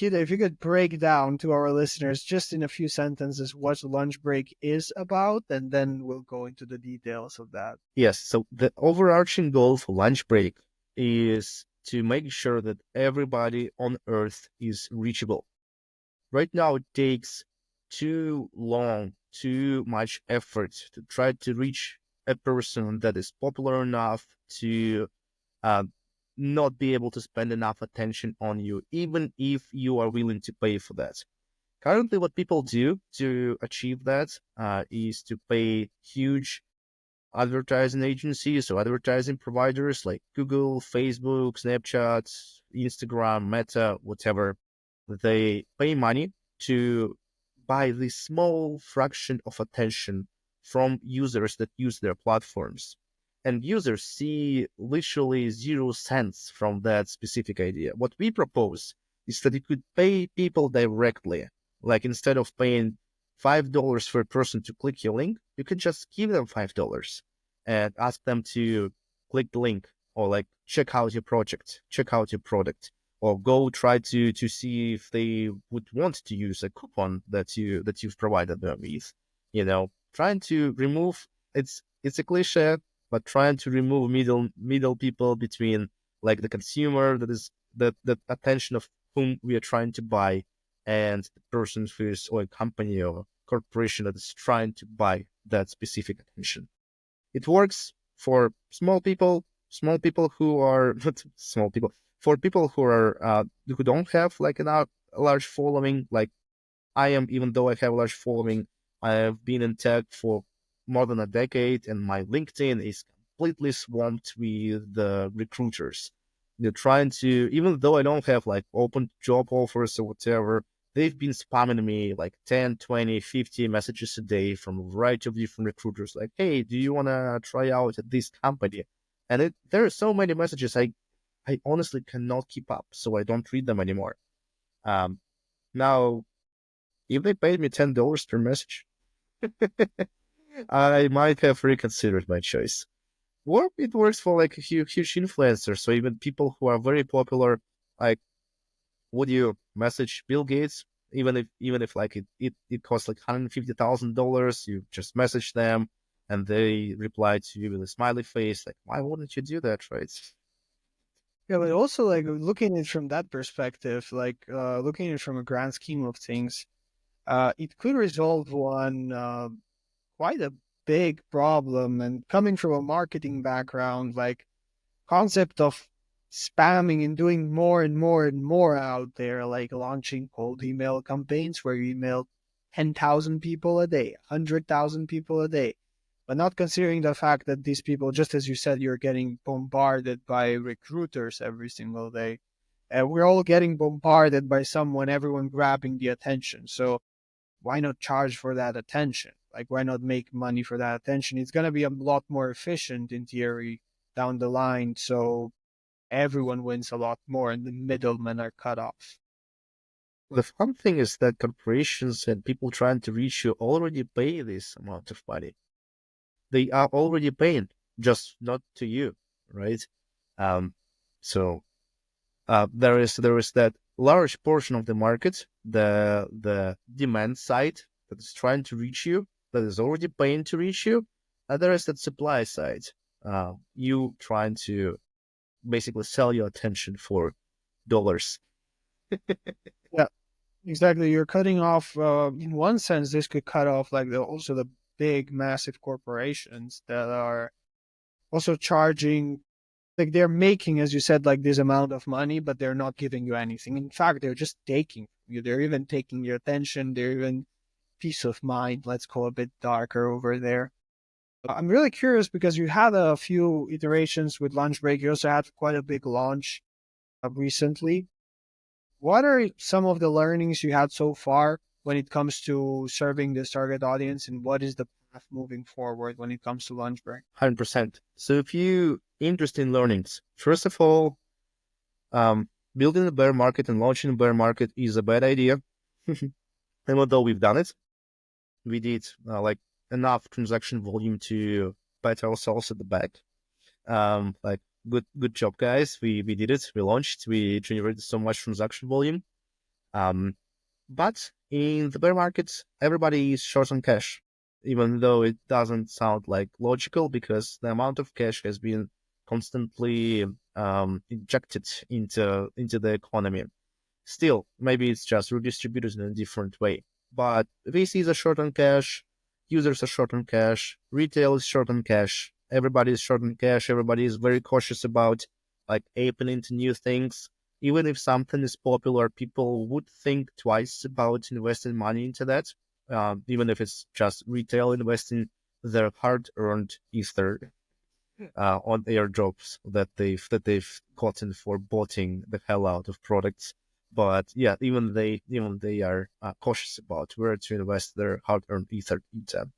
Nikita, if you could break down to our listeners just in a few sentences what lunch break is about, and then we'll go into the details of that. Yes, so the overarching goal for lunch break is to make sure that everybody on Earth is reachable. Right now, it takes too long, too much effort to try to reach a person that is popular enough to uh, not be able to spend enough attention on you, even if you are willing to pay for that. Currently, what people do to achieve that is to pay huge advertising agencies or advertising providers like Google, Facebook, Snapchat, Instagram, Meta, whatever. They pay money to buy this small fraction of attention from users that use their platforms. And users see literally 0 cents from that specific idea. What we propose is that you could pay people directly. Like instead of paying $5 for a person to click your link, you could just give them $5 and ask them to click the link or like check out your project, check out your product, or go try to see if they would want to use a coupon that you've provided them with. Trying to remove it's a cliche, but trying to remove middle people between like the consumer that attention of whom we are trying to buy and the person who is or a company or corporation that is trying to buy that specific attention. It works for small people who are not small people, for people who are who don't have like a large following. Like I am, even though I have a large following, I have been in tech for more than a decade, and my LinkedIn is completely swamped with the recruiters. They're trying to, even though I don't have like open job offers or whatever, they've been spamming me like 10, 20, 50 messages a day from a variety of different recruiters. Like, hey, do you want to try out at this company? And there are so many messages, I honestly cannot keep up, so I don't read them anymore. Um, Now, if they paid me $10 per message, I might have reconsidered my choice. Or it works for like huge influencers, so even people who are very popular. Like, would you message Bill Gates? Even if like it costs like $150,000, you just message them and they reply to you with a smiley face. Like, why wouldn't you do that, right? Yeah, but also like looking at it from that perspective, like looking at it from a grand scheme of things, it could resolve one quite a big problem. And coming from a marketing background, like concept of spamming and doing more and more and more out there, like launching cold email campaigns where you email 10,000 people a day, 100,000 people a day, but not considering the fact that these people, just as you said, you're getting bombarded by recruiters every single day. And we're all getting bombarded by someone, everyone grabbing the attention. So why not charge for that attention? Like, why not make money for that attention? It's going to be a lot more efficient in theory down the line. So everyone wins a lot more and the middlemen are cut off. The fun thing is that corporations and people trying to reach you already pay this amount of money. They are already paying, just not to you, right? Um, so there is that large portion of the market, the demand side that is trying to reach you, that is already paying to reach you, and there is that supply side, you trying to basically sell your attention for dollars. Yeah, exactly. You're cutting off, in one sense, this could cut off like also the big, massive corporations that are also charging, like they're making, as you said, like this amount of money, but they're not giving you anything. In fact, they're just taking from you. They're even taking your attention. They're even peace of mind. Let's go a bit darker over there. I'm really curious because you had a few iterations with Lunch Break. You also had quite a big launch recently. What are some of the learnings you had so far when it comes to serving this target audience, and what is the path moving forward when it comes to Lunch Break? 100%. So if you interested in learnings, first of all, building a bear market and launching a bear market is a bad idea. And although we've done it, we did like enough transaction volume to pat ourselves at the back. Like good job, guys. We did it. We launched. We generated so much transaction volume. Um, but in the bear market, everybody is short on cash, even though it doesn't sound like logical because the amount of cash has been constantly injected into the economy. Still, maybe it's just redistributed in a different way. But VCs are short on cash, users are short on cash, retail is short on cash, everybody is short on cash, everybody is very cautious about like opening to new things. Even if something is popular, people would think twice about investing money into that, even if it's just retail investing their hard-earned ether on airdrops that they've gotten for botting the hell out of products. But yeah, even they are cautious about where to invest their hard-earned ether into.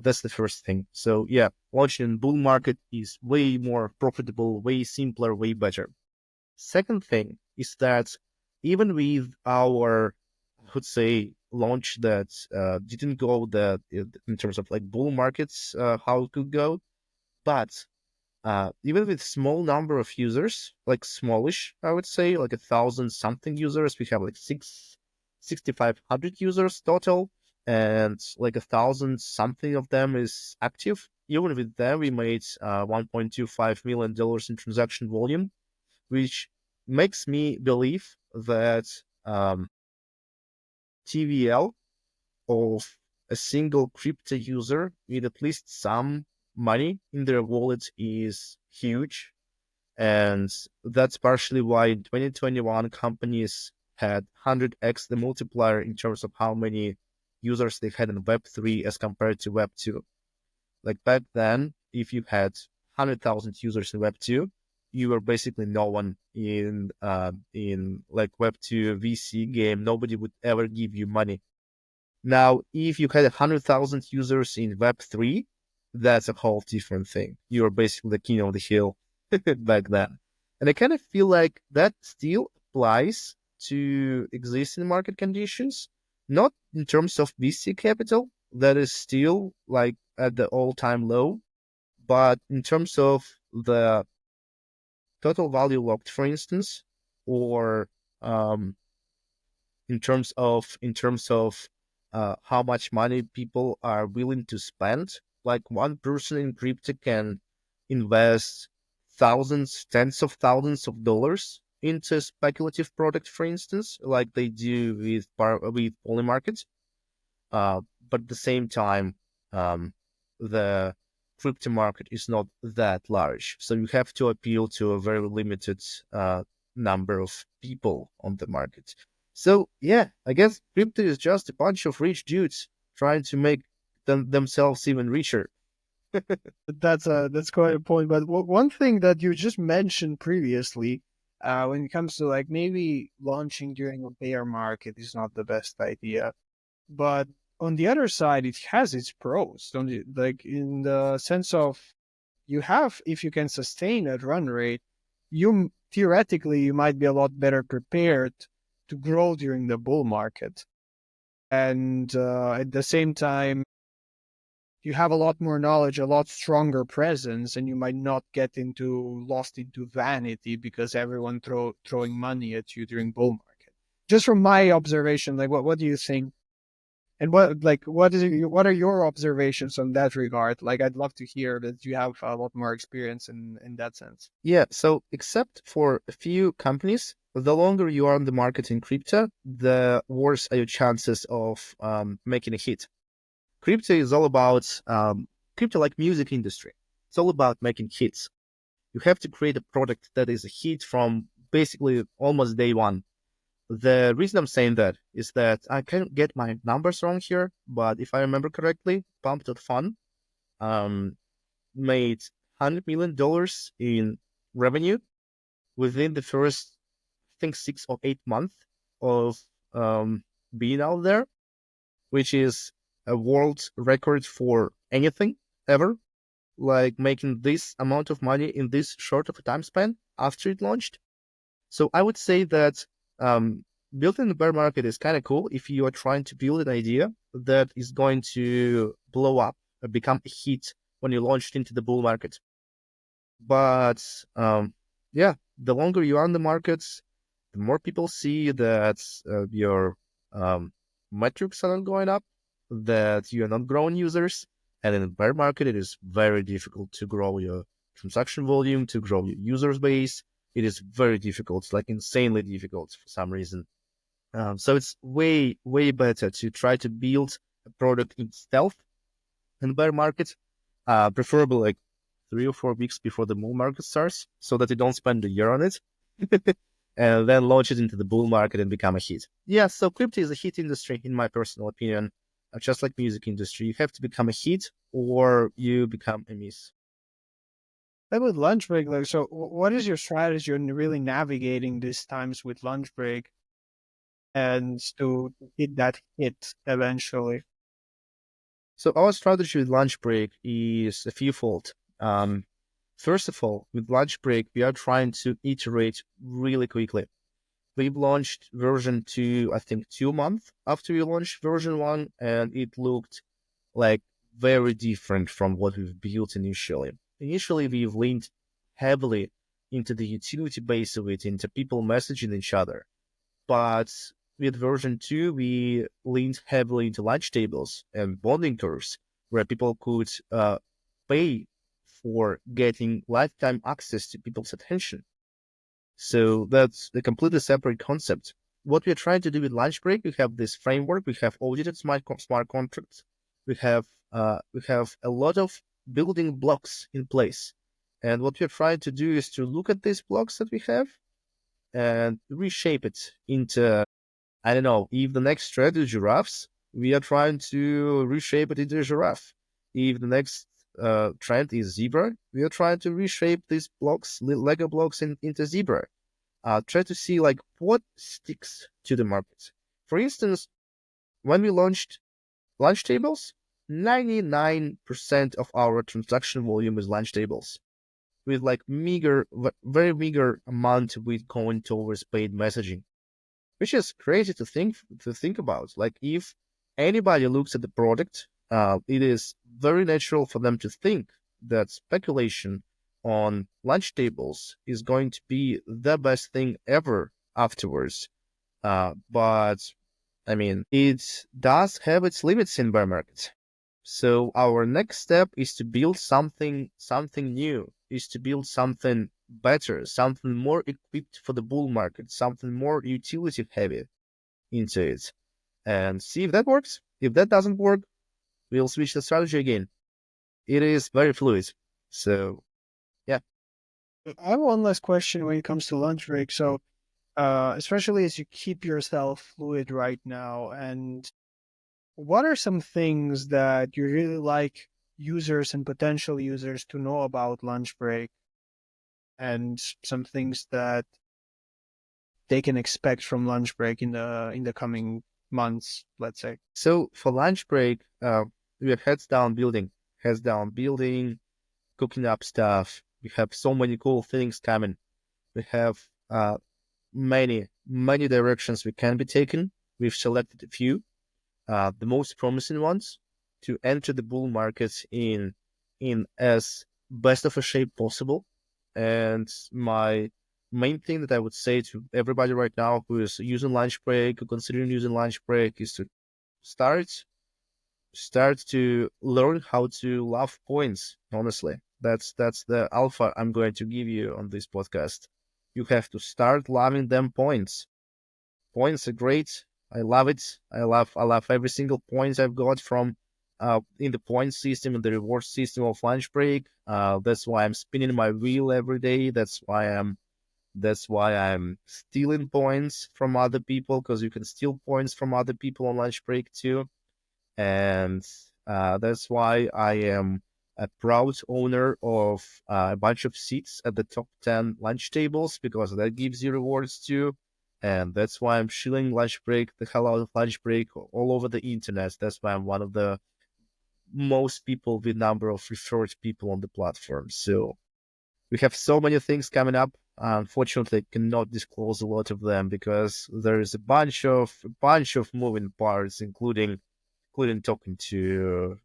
That's the first thing. So yeah, launching in bull market is way more profitable, way simpler, way better. Second thing is that even with our, I would say, launch that didn't go that in terms of like bull markets, how it could go, but even with small number of users, like smallish, I would say, like 1,000 something users, we have like 6,500 users total, and like 1,000 something of them is active. Even with them, we made $1.25 million in transaction volume, which makes me believe that TVL of a single crypto user with at least some money in their wallet is huge. And that's partially why in 2021 companies had 100x the multiplier in terms of how many users they had in Web3 as compared to Web2. Like back then, if you had 100,000 users in Web2, you were basically no one in like Web2 VC game. Nobody would ever give you money. Now, if you had 100,000 users in Web3, that's a whole different thing. You're basically the king of the hill back then. And I kind of feel like that still applies to existing market conditions, not in terms of VC capital, that is still like at the all-time low, but in terms of the total value locked, for instance, or um, in terms of how much money people are willing to spend. Like one person in crypto can invest thousands, tens of thousands of dollars into speculative product, for instance, like they do with poly markets. Uh, but at the same time, um, the crypto market is not that large. So you have to appeal to a very limited number of people on the market. So yeah, I guess crypto is just a bunch of rich dudes trying to make themselves even richer. That's quite a point. But one thing that you just mentioned previously, when it comes to like maybe launching during a bear market is not the best idea. But on the other side, it has its pros, don't you? Like in the sense of you have, if you can sustain that run rate, theoretically you might be a lot better prepared to grow during the bull market. And at the same time, you have a lot more knowledge, a lot stronger presence, and you might not get into lost into vanity because everyone throwing money at you during bull market. Just from my observation, like what do you think? And what are your observations on that regard? Like I'd love to hear that you have a lot more experience in that sense. Yeah, so except for a few companies, the longer you are on the market in crypto, the worse are your chances of making a hit. Crypto is all about crypto, like music industry. It's all about making hits. You have to create a product that is a hit from basically almost day one. The reason I'm saying that is that I can get my numbers wrong here, but if I remember correctly, Pump.fun um, made $100 million in revenue within the first, I think, 6 or 8 months of um, being out there, which is a world record for anything ever, like making this amount of money in this short of a time span after it launched. So I would say that building the bear market is kind of cool if you are trying to build an idea that is going to blow up, become a hit when you launch it into the bull market. But yeah, the longer you are on the markets, The more people see that your metrics are not going up, that you are not growing users, and in the bear market, it is very difficult to grow your transaction volume, to grow your user base. It is very difficult. It's like insanely difficult for some reason. So it's way, way better to try to build a product in stealth in bear market, preferably like 3 or 4 weeks before the bull market starts, so that you don't spend a year on it, and then launch it into the bull market and become a hit. Yeah, so crypto is a hit industry, in my personal opinion. Just like music industry, you have to become a hit or you become a miss. Like with lunch break, like so, what is your strategy on really navigating these times with lunch break and to hit that hit eventually? So our strategy with lunch break is a fewfold. Um, First of all, with lunch break, we are trying to iterate really quickly. We launched version 2, I think 2 months after we launched version 1, and it looked like very different from what we've built initially. Initially, we've leaned heavily into the utility base of it, into people messaging each other. But with version 2, we leaned heavily into lunch tables and bonding curves, where people could pay for getting lifetime access to people's attention. So that's a completely separate concept. What we're trying to do with lunch break, we have this framework, we have audited smart contracts, we have a lot of building blocks in place. And what we're trying to do is to look at these blocks that we have and reshape it into, I don't know, if the next trend is giraffes, we are trying to reshape it into a giraffe. If the next trend is zebra, we are trying to reshape these blocks, Lego blocks, into zebra. Try to see like what sticks to the market. For instance, when we launched lunch tables, 99% of our transaction volume is lunch tables, with like very meager amount with going towards paid messaging, which is crazy to think about. Like if anybody looks at the product, it is very natural for them to think that speculation on lunch tables is going to be the best thing ever afterwards. But I mean, it does have its limits in bear market. So our next step is to build something new, is to build something better, something more equipped for the bull market, something more utility heavy into it, and see if that works. If that doesn't work, we'll switch the strategy again. It is very fluid. So yeah. I have one last question when it comes to lunch break. So, especially as you keep yourself fluid right now, and what are some things that you really like users and potential users to know about lunch break, and some things that they can expect from lunch break in the coming months, let's say? So for lunch break, we are heads down building, cooking up stuff. We have so many cool things coming. We have many directions we can be taken. We've selected a few, the most promising ones, to enter the bull market in as best of a shape possible. And my main thing that I would say to everybody right now who is using lunch break, or considering using lunch break, is to start to learn how to love points. Honestly, that's the alpha I'm going to give you on this podcast. You have to start loving them points. Points are great. I love it. I love every single point I've got from in the point system and the reward system of lunch break. That's why I'm spinning my wheel every day. That's why I'm stealing points from other people, because you can steal points from other people on lunch break too. And that's why I am a proud owner of a bunch of seats at the top 10 lunch tables, because that gives you rewards too. And that's why I'm shilling lunch break, the hell out of lunch break, all over the internet. That's why I'm one of the most people with number of referred people on the platform. So we have so many things coming up. Unfortunately, I cannot disclose a lot of them because there is a bunch of moving parts, including talking to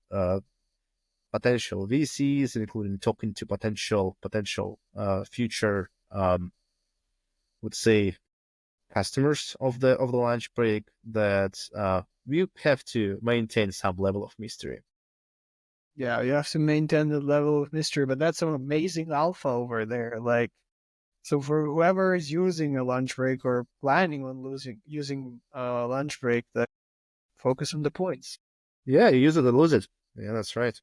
potential VCs, including talking to potential future, would say, customers of the lunch break that we have to maintain some level of mystery. Yeah, you have to maintain the level of mystery, but that's some amazing alpha over there. Like, so for whoever is using a lunch break or planning on using a lunch break, that focus on the points. Yeah, you use it or lose it. Yeah, that's right.